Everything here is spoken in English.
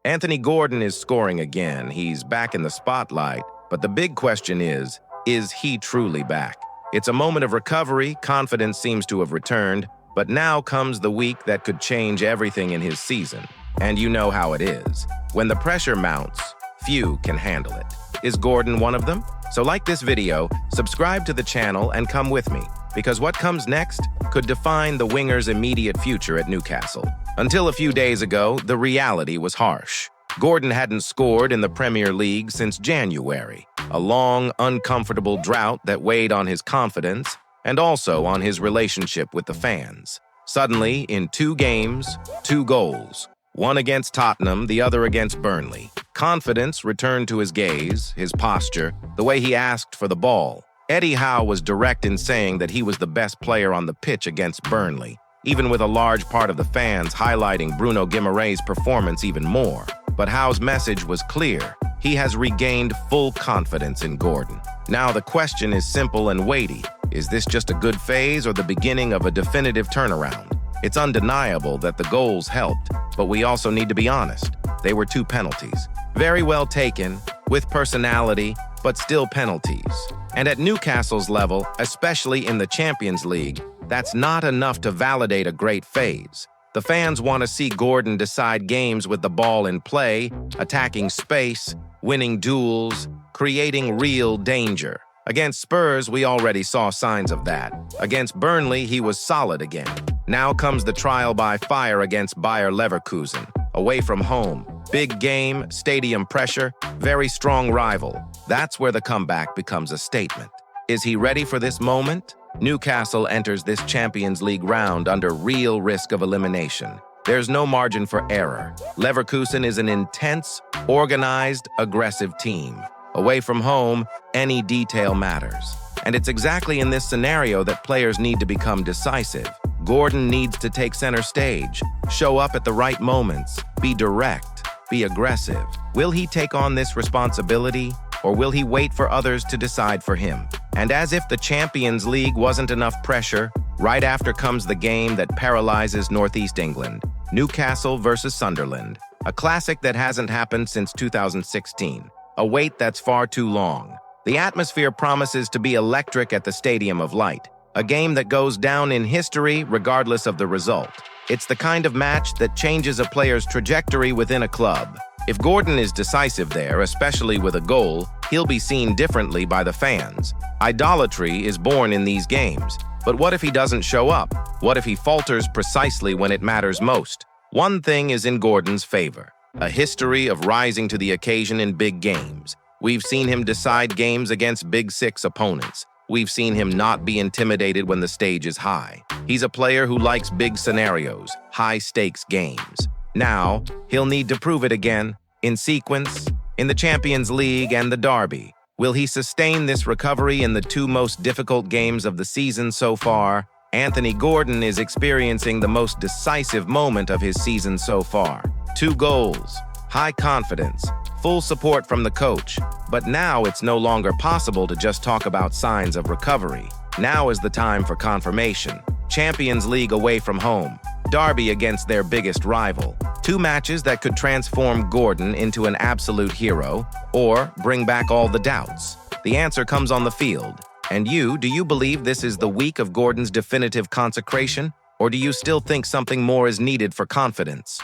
Anthony Gordon is scoring again. He's back in the spotlight. But the big question is he truly back? It's a moment of recovery, confidence seems to have returned, but now comes the week that could change everything in his season. And you know how it is. When the pressure mounts, few can handle it. Is Gordon one of them? So like this video, subscribe to the channel and come with me, because what comes next could define the winger's immediate future at Newcastle. Until a few days ago, the reality was harsh. Gordon hadn't scored in the Premier League since January, a long, uncomfortable drought that weighed on his confidence and also on his relationship with the fans. Suddenly, in 2 games, 2 goals, one against Tottenham, the other against Burnley. Confidence returned to his gaze, his posture, the way he asked for the ball. Eddie Howe was direct in saying that he was the best player on the pitch against Burnley, even with a large part of the fans highlighting Bruno Guimaraes' performance even more. But Howe's message was clear. He has regained full confidence in Gordon. Now the question is simple and weighty. Is this just a good phase or the beginning of a definitive turnaround? It's undeniable that the goals helped, but we also need to be honest. They were 2 penalties. Very well taken, with personality, but still penalties. And at Newcastle's level, especially in the Champions League, that's not enough to validate a great phase. The fans want to see Gordon decide games with the ball in play, attacking space, winning duels, creating real danger. Against Spurs, we already saw signs of that. Against Burnley, he was solid again. Now comes the trial by fire against Bayer Leverkusen. Away from home, big game, stadium pressure, very strong rival. That's where the comeback becomes a statement. Is he ready for this moment? Newcastle enters this Champions League round under real risk of elimination. There's no margin for error. Leverkusen is an intense, organized, aggressive team. Away from home, any detail matters. And it's exactly in this scenario that players need to become decisive. Gordon needs to take center stage, show up at the right moments, be direct, be aggressive. Will he take on this responsibility, or will he wait for others to decide for him? And as if the Champions League wasn't enough pressure, right after comes the game that paralyzes Northeast England, Newcastle versus Sunderland, a classic that hasn't happened since 2016, a wait that's far too long. The atmosphere promises to be electric at the Stadium of Light, a game that goes down in history regardless of the result. It's the kind of match that changes a player's trajectory within a club. If Gordon is decisive there, especially with a goal, he'll be seen differently by the fans. Idolatry is born in these games. But what if he doesn't show up? What if he falters precisely when it matters most? One thing is in Gordon's favor: a history of rising to the occasion in big games. We've seen him decide games against Big Six opponents. We've seen him not be intimidated when the stage is high. He's a player who likes big scenarios, high-stakes games. Now, he'll need to prove it again, in sequence, in the Champions League and the Derby. Will he sustain this recovery in the 2 most difficult games of the season so far? Anthony Gordon is experiencing the most decisive moment of his season so far. 2 goals, high confidence, full support from the coach. But now it's no longer possible to just talk about signs of recovery. Now is the time for confirmation. Champions League away from home, Derby against their biggest rival. 2 matches that could transform Gordon into an absolute hero or bring back all the doubts. The answer comes on the field. And do you believe this is the week of Gordon's definitive consecration? Or do you still think something more is needed for confidence?